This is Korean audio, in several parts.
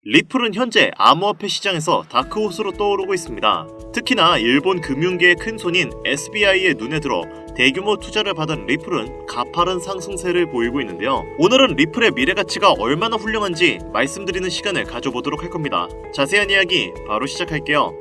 리플은 현재 암호화폐 시장에서 다크호스로 떠오르고 있습니다. 특히나 일본 금융계의 큰손인 SBI의 눈에 들어 대규모 투자를 받은 리플은 가파른 상승세를 보이고 있는데요. 오늘은 리플의 미래가치가 얼마나 훌륭한지 말씀드리는 시간을 가져보도록 할 겁니다. 자세한 이야기 바로 시작할게요.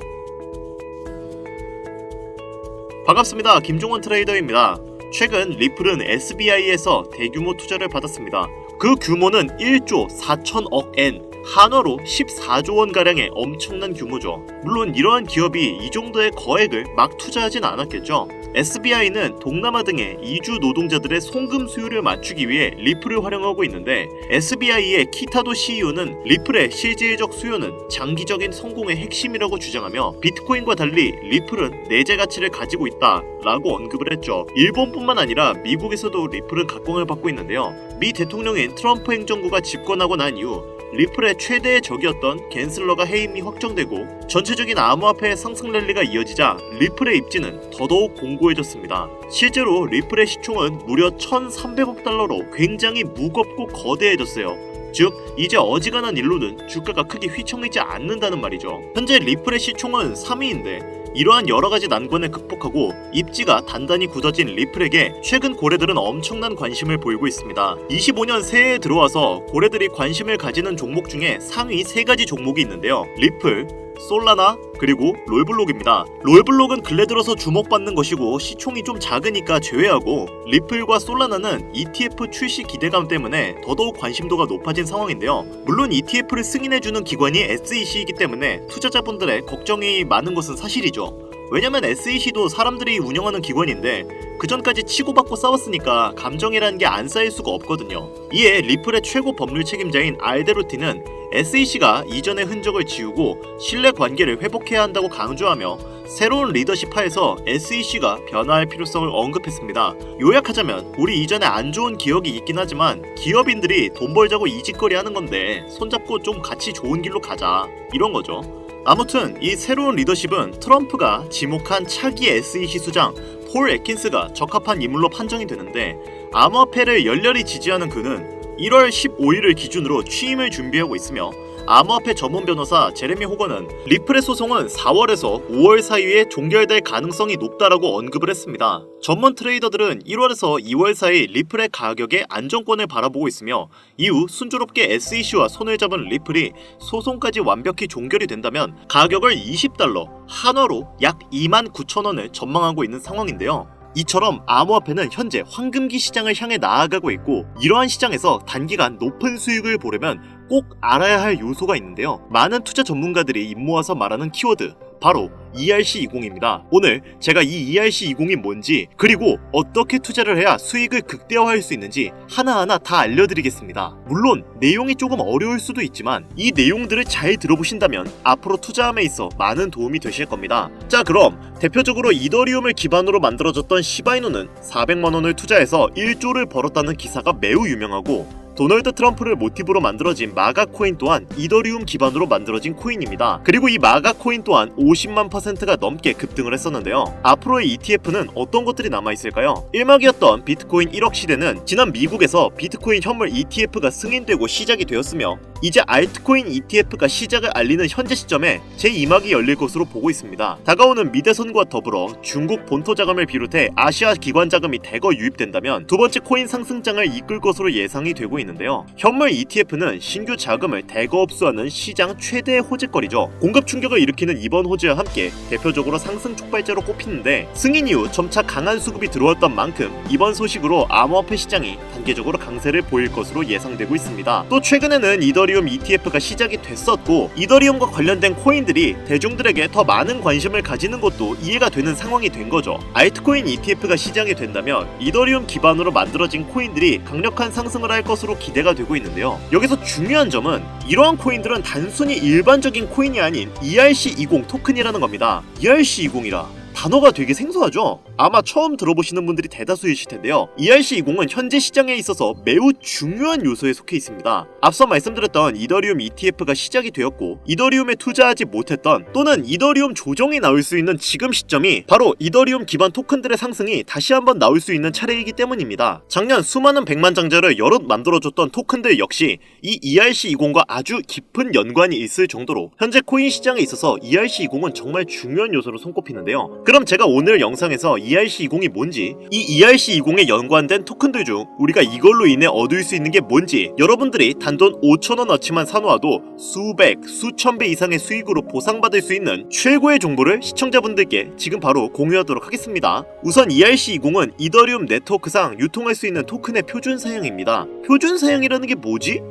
반갑습니다. 김종원 트레이더입니다. 최근 리플은 SBI에서 대규모 투자를 받았습니다. 그 규모는 1조 4천억 엔, 한화로 14조 원가량의 엄청난 규모죠. 물론 이러한 기업이 이 정도의 거액을 막 투자하진 않았겠죠. SBI는 동남아 등의 이주 노동자들의 송금 수요를 맞추기 위해 리플을 활용하고 있는데, SBI의 키타도 CEO는 리플의 실질적 수요는 장기적인 성공의 핵심이라고 주장하며 비트코인과 달리 리플은 내재 가치를 가지고 있다라고 언급을 했죠. 일본뿐만 아니라 미국에서도 리플은 각광을 받고 있는데요. 미 대통령인 트럼프 행정부가 집권하고 난 이후 리플의 최대의 적이었던 갠슬러가 해임이 확정되고 전체적인 암호화폐의 상승 랠리가 이어지자 리플의 입지는 더더욱 공고해졌습니다. 실제로 리플의 시총은 무려 1,300억 달러로 굉장히 무겁고 거대해졌어요. 즉, 이제 어지간한 일로는 주가가 크게 휘청이지 않는다는 말이죠. 현재 리플의 시총은 3위인데 이러한 여러가지 난관을 극복하고 입지가 단단히 굳어진 리플에게 최근 고래들은 엄청난 관심을 보이고 있습니다. 25년 새해에 들어와서 고래들이 관심을 가지는 종목 중에 상위 3가지 종목이 있는데요. 리플, 솔라나, 그리고 롤블록입니다. 롤블록은 근래 들어서 주목받는 것이고 시총이 좀 작으니까 제외하고, 리플과 솔라나는 ETF 출시 기대감 때문에 더더욱 관심도가 높아진 상황인데요. 물론 ETF를 승인해주는 기관이 SEC이기 때문에 투자자분들의 걱정이 많은 것은 사실이죠. 왜냐면 SEC도 사람들이 운영하는 기관인데 그전까지 치고받고 싸웠으니까 감정이라는 게 안 쌓일 수가 없거든요. 이에 리플의 최고 법률 책임자인 알데로티는 SEC가 이전의 흔적을 지우고 신뢰 관계를 회복해야 한다고 강조하며 새로운 리더십 하에서 SEC가 변화할 필요성을 언급했습니다. 요약하자면 우리 이전에 안 좋은 기억이 있긴 하지만 기업인들이 돈 벌자고 이짓거리 하는 건데 손잡고 좀 같이 좋은 길로 가자, 이런 거죠. 아무튼 이 새로운 리더십은 트럼프가 지목한 차기 SEC 수장 폴 애킨스가 적합한 인물로 판정이 되는데, 암호화폐를 열렬히 지지하는 그는 1월 15일을 기준으로 취임을 준비하고 있으며, 암호화폐 전문 변호사 제레미 호건은 리플의 소송은 4월에서 5월 사이에 종결될 가능성이 높다라고 언급을 했습니다. 전문 트레이더들은 1월에서 2월 사이 리플의 가격의 안정권을 바라보고 있으며, 이후 순조롭게 SEC와 손을 잡은 리플이 소송까지 완벽히 종결이 된다면 가격을 20달러, 한화로 약 29,000원을 전망하고 있는 상황인데요. 이처럼 암호화폐는 현재 황금기 시장을 향해 나아가고 있고, 이러한 시장에서 단기간 높은 수익을 보려면 꼭 알아야 할 요소가 있는데요. 많은 투자 전문가들이 입모아서 말하는 키워드, 바로 ERC20입니다. 오늘 제가 이 ERC20이 뭔지, 그리고 어떻게 투자를 해야 수익을 극대화할 수 있는지 하나하나 다 알려드리겠습니다. 물론 내용이 조금 어려울 수도 있지만 이 내용들을 잘 들어보신다면 앞으로 투자함에 있어 많은 도움이 되실 겁니다. 자, 그럼 대표적으로 이더리움을 기반으로 만들어졌던 시바이노는 400만원을 투자해서 1조를 벌었다는 기사가 매우 유명하고, 도널드 트럼프를 모티브로 만들어진 마가 코인 또한 이더리움 기반으로 만들어진 코인입니다. 그리고 이 마가 코인 또한 50만 %가 넘게 급등을 했었는데요. 앞으로의 ETF는 어떤 것들이 남아있을까요? 일막이었던 비트코인 1억 시대는 지난 미국에서 비트코인 현물 ETF가 승인되고 시작이 되었으며, 이제 알트코인 ETF가 시작을 알리는 현재 시점에 제2막이 열릴 것으로 보고 있습니다. 다가오는 미대선과 더불어 중국 본토 자금을 비롯해 아시아 기관 자금이 대거 유입된다면 두 번째 코인 상승장을 이끌 것으로 예상이 되고 있는데요. 현물 ETF는 신규 자금을 대거 흡수하는 시장 최대의 호재거리죠. 공급 충격을 일으키는 이번 호재와 함께 대표적으로 상승 촉발제로 꼽히는데, 승인 이후 점차 강한 수급이 들어왔던 만큼 이번 소식으로 암호화폐 시장이 단계적으로 강세를 보일 것으로 예상되고 있습니다. 또 최근에는 이더리움 ETF가 시작이 됐었고, 이더리움과 관련된 코인들이 대중들에게 더 많은 관심을 가지는 것도 이해가 되는 상황이 된 거죠. 알트코인 ETF가 시작이 된다면 이더리움 기반으로 만들어진 코인들이 강력한 상승을 할 것으로 기대가 되고 있는데요. 여기서 중요한 점은 이러한 코인들은 단순히 일반적인 코인이 아닌 ERC20 토큰이라는 겁니다. ERC20이라 단어가 되게 생소하죠? 아마 처음 들어보시는 분들이 대다수이실 텐데요. ERC20은 현재 시장에 있어서 매우 중요한 요소에 속해 있습니다. 앞서 말씀드렸던 이더리움 ETF가 시작이 되었고 이더리움에 투자하지 못했던 또는 이더리움 조정이 나올 수 있는 지금 시점이 바로 이더리움 기반 토큰들의 상승이 다시 한번 나올 수 있는 차례이기 때문입니다. 작년 수많은 백만장자를 여럿 만들어줬던 토큰들 역시 이 ERC20과 아주 깊은 연관이 있을 정도로 현재 코인 시장에 있어서 ERC20은 정말 중요한 요소로 손꼽히는데요. 그럼 제가 오늘 영상에서 ERC20이 뭔지, 이 ERC20에 연관된 토큰들 중 우리가 이걸로 인해 얻을 수 있는 게 뭔지, 여러분들이 단돈 5,000원어치만 사놓아도 수백, 수천 배 이상의 수익으로 보상받을 수 있는 최고의 정보를 시청자분들께 지금 바로 공유하도록 하겠습니다. 우선 ERC20은 이더리움 네트워크상 유통할 수 있는 토큰의 표준 사양입니다. 표준 사양이라는 게 뭐지?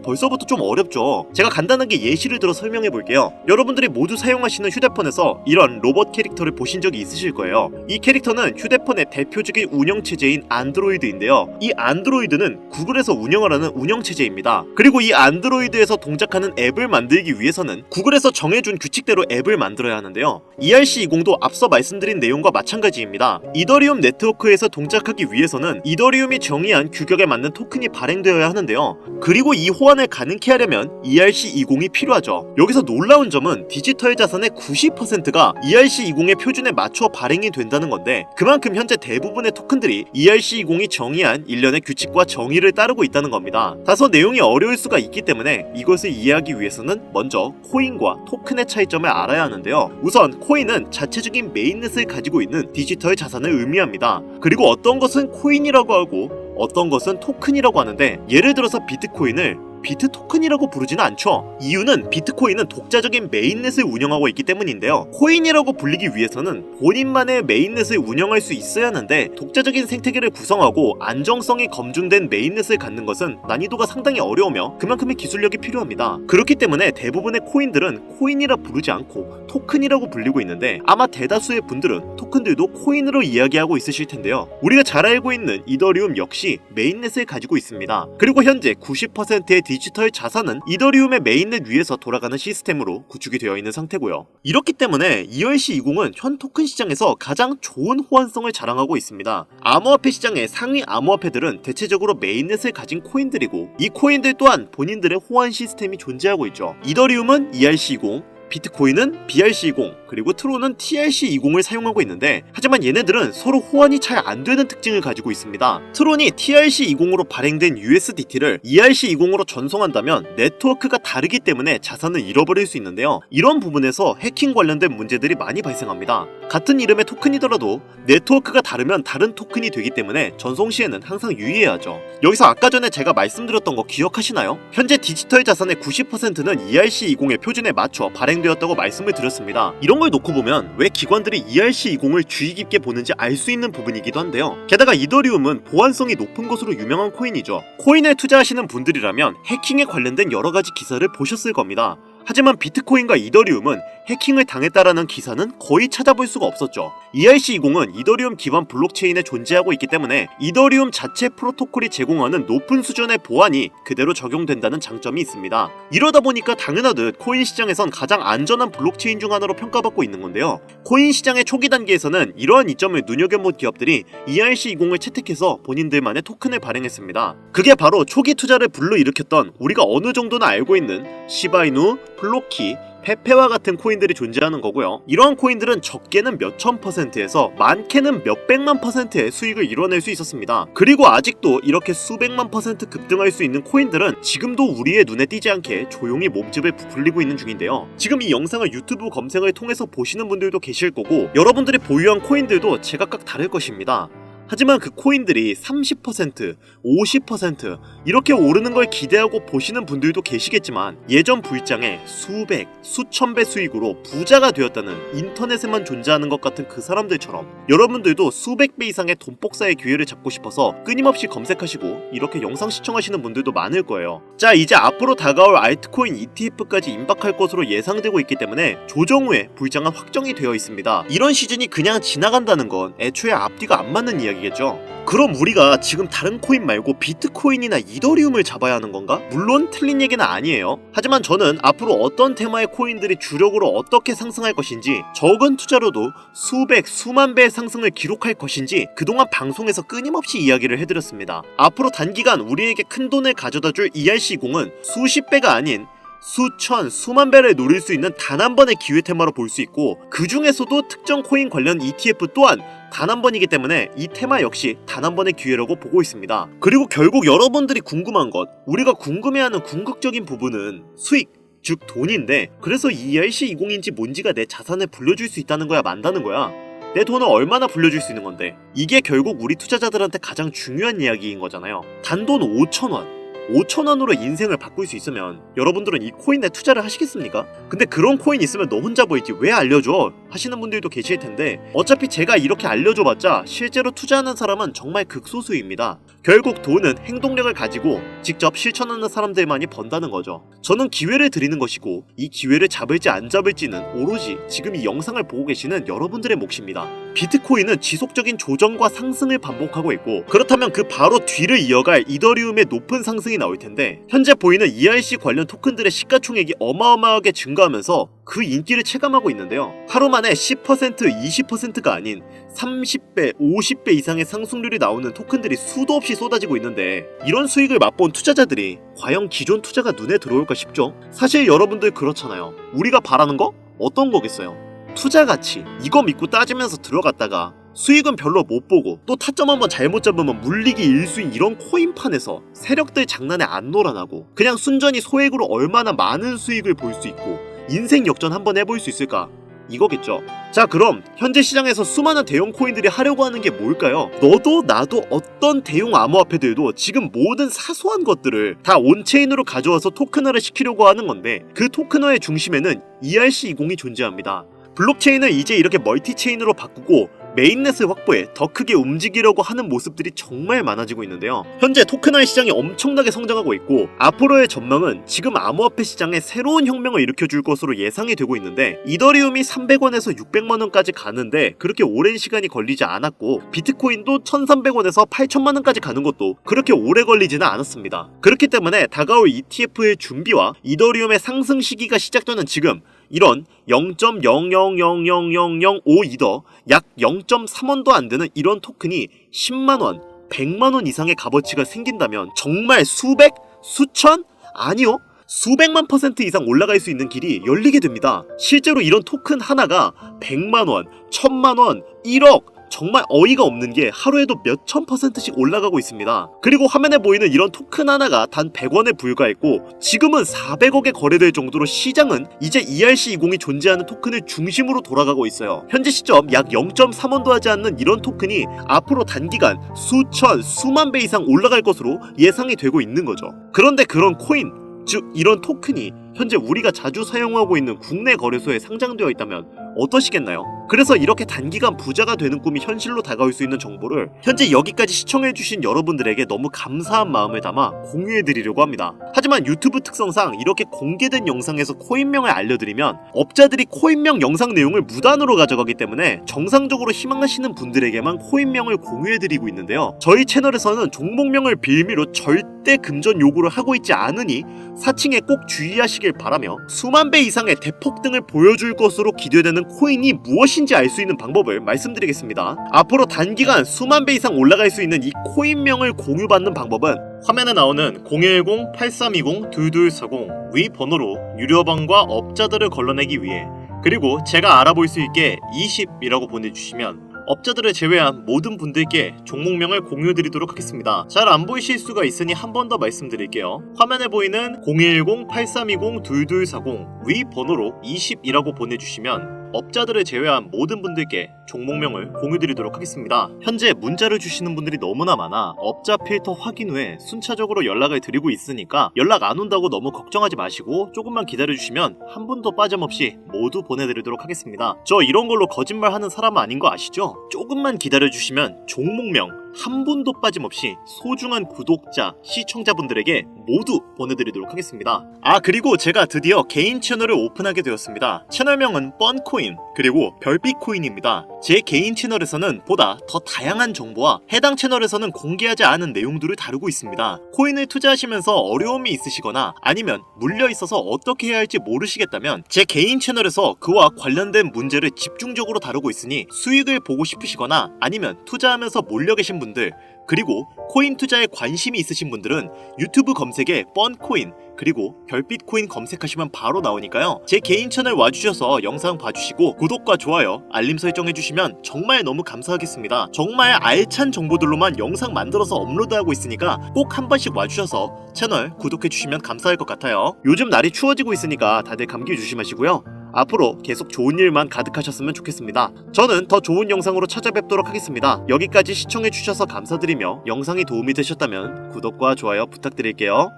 벌써부터 좀 어렵죠. 제가 간단하게 예시를 들어 설명해 볼게요. 여러분들이 모두 사용하시는 휴대폰에서 이런 로봇 캐릭터를 보신 적이 있으실 거예요. 이 캐릭터는 휴대폰의 대표적인 운영체제인 안드로이드인데요. 이 안드로이드는 구글에서 운영을 하는 운영체제입니다. 그리고 이 안드로이드에서 동작하는 앱을 만들기 위해서는 구글에서 정해준 규칙대로 앱을 만들어야 하는데요. ERC20도 앞서 말씀드린 내용과 마찬가지입니다. 이더리움 네트워크에서 동작하기 위해서는 이더리움이 정의한 규격에 맞는 토큰이 발행되어야 하는데요. 그리고 이 호환을 가능케 하려면 ERC20이 필요하죠. 여기서 놀라운 점은 디지털 자산의 90%가 ERC20의 표준에 맞춰 발행이 된다는 건데 그만큼 현재 대부분의 토큰들이 ERC20이 정의한 일련의 규칙과 정의를 따르고 있다는 겁니다. 다소 내용이 어려울 수가 있기 때문에 이것을 이해하기 위해서는 먼저 코인과 토큰의 차이점을 알아야 하는데요. 우선 코인은 자체적인 메인넷을 가지고 있는 디지털 자산을 의미합니다. 그리고 어떤 것은 코인이라고 하고 어떤 것은 토큰이라고 하는데 예를 들어서 비트코인을 비트 토큰이라고 부르지는 않죠. 이유는 비트코인은 독자적인 메인넷을 운영하고 있기 때문인데요. 코인이라고 불리기 위해서는 본인만의 메인넷을 운영할 수 있어야 하는데 독자적인 생태계를 구성하고 안정성이 검증된 메인넷을 갖는 것은 난이도가 상당히 어려우며 그만큼의 기술력이 필요합니다. 그렇기 때문에 대부분의 코인들은 코인이라 부르지 않고 토큰이라고 불리고 있는데 아마 대다수의 분들은 토큰들도 코인으로 이야기하고 있으실 텐데요. 우리가 잘 알고 있는 이더리움 역시 메인넷을 가지고 있습니다. 그리고 현재 90%의 디지털 자산은 이더리움의 메인넷 위에서 돌아가는 시스템으로 구축이 되어 있는 상태고요. 이렇기 때문에 ERC20은 현 토큰 시장에서 가장 좋은 호환성을 자랑하고 있습니다. 암호화폐 시장의 상위 암호화폐들은 대체적으로 메인넷을 가진 코인들이고 이 코인들 또한 본인들의 호환 시스템이 존재하고 있죠. 이더리움은 ERC20, 비트코인은 BRC20, 그리고 트론은 TRC20을 사용하고 있는데 하지만 얘네들은 서로 호환이 잘 안되는 특징을 가지고 있습니다. 트론이 TRC20으로 발행된 USDT를 ERC20으로 전송한다면 네트워크가 다르기 때문에 자산을 잃어버릴 수 있는데요. 이런 부분에서 해킹 관련된 문제들이 많이 발생합니다. 같은 이름의 토큰이더라도 네트워크가 다르면 다른 토큰이 되기 때문에 전송 시에는 항상 유의해야 하죠. 여기서 아까 전에 제가 말씀드렸던 거 기억하시나요? 현재 디지털 자산의 90%는 ERC20의 표준에 맞춰 발행되었다고 말씀을 드렸습니다. 이런 걸 놓고 보면 왜 기관들이 ERC20을 주의 깊게 보는지 알 수 있는 부분이기도 한데요. 게다가 이더리움은 보안성이 높은 것으로 유명한 코인이죠. 코인에 투자하시는 분들이라면 해킹에 관련된 여러 가지 기사를 보셨을 겁니다. 하지만 비트코인과 이더리움은 해킹을 당했다라는 기사는 거의 찾아볼 수가 없었죠. ERC20은 이더리움 기반 블록체인에 존재하고 있기 때문에 이더리움 자체 프로토콜이 제공하는 높은 수준의 보안이 그대로 적용된다는 장점이 있습니다. 이러다 보니까 당연하듯 코인 시장에선 가장 안전한 블록체인 중 하나로 평가받고 있는 건데요. 코인 시장의 초기 단계에서는 이러한 이점을 눈여겨본 기업들이 ERC20을 채택해서 본인들만의 토큰을 발행했습니다. 그게 바로 초기 투자를 불러일으켰던 우리가 어느 정도는 알고 있는 시바이누, 플로키, 페페와 같은 코인들이 존재하는 거고요. 이러한 코인들은 적게는 몇천 %에서 많게는 몇백만 %의 수익을 이뤄낼 수 있었습니다. 그리고 아직도 이렇게 수백만 % 급등할 수 있는 코인들은 지금도 우리의 눈에 띄지 않게 조용히 몸집을 부풀리고 있는 중인데요. 지금 이 영상을 유튜브 검색을 통해서 보시는 분들도 계실 거고 여러분들이 보유한 코인들도 제각각 다를 것입니다. 하지만 그 코인들이 30%, 50% 이렇게 오르는 걸 기대하고 보시는 분들도 계시겠지만 예전 불장에 수백, 수천 배 수익으로 부자가 되었다는 인터넷에만 존재하는 것 같은 그 사람들처럼 여러분들도 수백 배 이상의 돈복사의 기회를 잡고 싶어서 끊임없이 검색하시고 이렇게 영상 시청하시는 분들도 많을 거예요. 자, 이제 앞으로 다가올 알트코인 ETF까지 임박할 것으로 예상되고 있기 때문에 조정 후에 불장은 확정이 되어 있습니다. 이런 시즌이 그냥 지나간다는 건 애초에 앞뒤가 안 맞는 이야기 이야기겠죠. 그럼 우리가 지금 다른 코인 말고 비트코인이나 이더리움을 잡아야 하는 건가? 물론 틀린 얘기는 아니에요. 하지만 저는 앞으로 어떤 테마의 코인들이 주력으로 어떻게 상승할 것인지, 적은 투자로도 수백, 수만 배의 상승을 기록할 것인지 그동안 방송에서 끊임없이 이야기를 해드렸습니다. 앞으로 단기간 우리에게 큰 돈을 가져다줄 ERC20은 수십 배가 아닌 수천, 수만 배를 노릴 수 있는 단 한 번의 기회 테마로 볼 수 있고, 그 중에서도 특정 코인 관련 ETF 또한 단 한 번이기 때문에 이 테마 역시 단 한 번의 기회라고 보고 있습니다. 그리고 결국 여러분들이 궁금한 것, 우리가 궁금해하는 궁극적인 부분은 수익, 즉 돈인데, 그래서 ERC20인지 뭔지가 내 자산을 불려줄 수 있다는 거야, 만다는 거야? 내 돈을 얼마나 불려줄 수 있는 건데? 이게 결국 우리 투자자들한테 가장 중요한 이야기인 거잖아요. 단돈 5,000원 5,000원으로 인생을 바꿀 수 있으면 여러분들은 이 코인에 투자를 하시겠습니까? 근데 그런 코인 있으면 너 혼자 보이지 왜 알려줘? 하시는 분들도 계실 텐데, 어차피 제가 이렇게 알려줘봤자 실제로 투자하는 사람은 정말 극소수입니다. 결국 돈은 행동력을 가지고 직접 실천하는 사람들만이 번다는 거죠. 저는 기회를 드리는 것이고, 이 기회를 잡을지 안 잡을지는 오로지 지금 이 영상을 보고 계시는 여러분들의 몫입니다. 비트코인은 지속적인 조정과 상승을 반복하고 있고, 그렇다면 그 바로 뒤를 이어갈 이더리움의 높은 상승이 나올 텐데, 현재 보이는 ERC 관련 토큰들의 시가총액이 어마어마하게 증가하면서 그 인기를 체감하고 있는데요. 하루 만에 10%, 20%가 아닌 30배, 50배 이상의 상승률이 나오는 토큰들이 수도 없이 쏟아지고 있는데, 이런 수익을 맛본 투자자들이 과연 기존 투자가 눈에 들어올까 싶죠? 사실 여러분들 그렇잖아요. 우리가 바라는 거? 어떤 거겠어요? 투자 가치, 이거 믿고 따지면서 들어갔다가 수익은 별로 못 보고 또 타점 한번 잘못 잡으면 물리기 일수인 이런 코인판에서 세력들 장난에 안 놀아나고 그냥 순전히 소액으로 얼마나 많은 수익을 볼 수 있고 인생 역전 한번 해볼 수 있을까? 이거겠죠. 자, 그럼 현재 시장에서 수많은 대형 코인들이 하려고 하는 게 뭘까요? 너도 나도 어떤 대형 암호화폐들도 지금 모든 사소한 것들을 다 온체인으로 가져와서 토큰화를 시키려고 하는 건데, 그 토큰화의 중심에는 ERC20이 존재합니다. 블록체인을 이제 이렇게 멀티체인으로 바꾸고 메인넷을 확보해 더 크게 움직이려고 하는 모습들이 정말 많아지고 있는데요. 현재 토큰화의 시장이 엄청나게 성장하고 있고, 앞으로의 전망은 지금 암호화폐 시장에 새로운 혁명을 일으켜줄 것으로 예상이 되고 있는데, 이더리움이 300원에서 600만원까지 가는데 그렇게 오랜 시간이 걸리지 않았고, 비트코인도 1300원에서 8000만원까지 가는 것도 그렇게 오래 걸리지는 않았습니다. 그렇기 때문에 다가올 ETF의 준비와 이더리움의 상승 시기가 시작되는 지금, 이런 0.0000005 이더, 약 0.3원도 안 되는 이런 토큰이 10만원, 100만원 이상의 값어치가 생긴다면 정말 수백, 수천? 아니요, 수백만 % 이상 올라갈 수 있는 길이 열리게 됩니다. 실제로 이런 토큰 하나가 100만원, 1000만원, 1억, 정말 어이가 없는 게 하루에도 몇천 %씩 올라가고 있습니다. 그리고 화면에 보이는 이런 토큰 하나가 단 100원에 불과했고, 지금은 400억에 거래될 정도로 시장은 이제 ERC20이 존재하는 토큰을 중심으로 돌아가고 있어요. 현재 시점 약 0.3원도 하지 않는 이런 토큰이 앞으로 단기간 수천, 수만 배 이상 올라갈 것으로 예상이 되고 있는 거죠. 그런데 그런 코인, 즉 이런 토큰이 현재 우리가 자주 사용하고 있는 국내 거래소에 상장되어 있다면 어떠시겠나요? 그래서 이렇게 단기간 부자가 되는 꿈이 현실로 다가올 수 있는 정보를 현재 여기까지 시청해주신 여러분들에게 너무 감사한 마음을 담아 공유해드리려고 합니다. 하지만 유튜브 특성상 이렇게 공개된 영상에서 코인명을 알려드리면 업자들이 코인명 영상 내용을 무단으로 가져가기 때문에 정상적으로 희망하시는 분들에게만 코인명을 공유해드리고 있는데요. 저희 채널에서는 종목명을 빌미로 절대 금전 요구를 하고 있지 않으니 사칭에 꼭 주의하시길 바라며, 수만 배 이상의 대폭등을 보여줄 것으로 기대되는 코인이 무엇인지 알 수 있는 방법을 말씀드리겠습니다. 앞으로 단기간 수만 배 이상 올라갈 수 있는 이 코인명을 공유받는 방법은 화면에 나오는 010-8320-2240 위 번호로 유료방과 업자들을 걸러내기 위해, 그리고 제가 알아볼 수 있게 20이라고 보내주시면 업자들을 제외한 모든 분들께 종목명을 공유드리도록 하겠습니다. 잘 안 보이실 수가 있으니 한 번 더 말씀드릴게요. 화면에 보이는 010-8320-2240 위 번호로 20이라고 보내주시면 업자들을 제외한 모든 분들께 종목명을 공유드리도록 하겠습니다. 현재 문자를 주시는 분들이 너무나 많아 업자 필터 확인 후에 순차적으로 연락을 드리고 있으니까 연락 안 온다고 너무 걱정하지 마시고 조금만 기다려주시면 한 분도 빠짐없이 모두 보내드리도록 하겠습니다. 저 이런 걸로 거짓말하는 사람 아닌 거 아시죠? 조금만 기다려주시면 종목명 한 분도 빠짐없이 소중한 구독자, 시청자분들에게 모두 보내드리도록 하겠습니다. 그리고 제가 드디어 개인 채널을 오픈하게 되었습니다. 채널명은 뻔코인, 그리고 별빛 코인입니다. 제 개인 채널에서는 보다 더 다양한 정보와 해당 채널에서는 공개하지 않은 내용들을 다루고 있습니다. 코인을 투자하시면서 어려움이 있으시거나 아니면 물려 있어서 어떻게 해야 할지 모르시겠다면 제 개인 채널에서 그와 관련된 문제를 집중적으로 다루고 있으니 수익을 보고 싶으시거나 아니면 투자하면서 몰려 계신 분들, 그리고 코인 투자에 관심이 있으신 분들은 유튜브 검색에 뻔코인 그리고 별빛 코인 검색하시면 바로 나오니까요. 제 개인 채널 와주셔서 영상 봐주시고 구독과 좋아요, 알림 설정해주시면 정말 너무 감사하겠습니다. 정말 알찬 정보들로만 영상 만들어서 업로드하고 있으니까 꼭 한 번씩 와주셔서 채널 구독해주시면 감사할 것 같아요. 요즘 날이 추워지고 있으니까 다들 감기 조심하시고요. 앞으로 계속 좋은 일만 가득하셨으면 좋겠습니다. 저는 더 좋은 영상으로 찾아뵙도록 하겠습니다. 여기까지 시청해주셔서 감사드리며 영상이 도움이 되셨다면 구독과 좋아요 부탁드릴게요.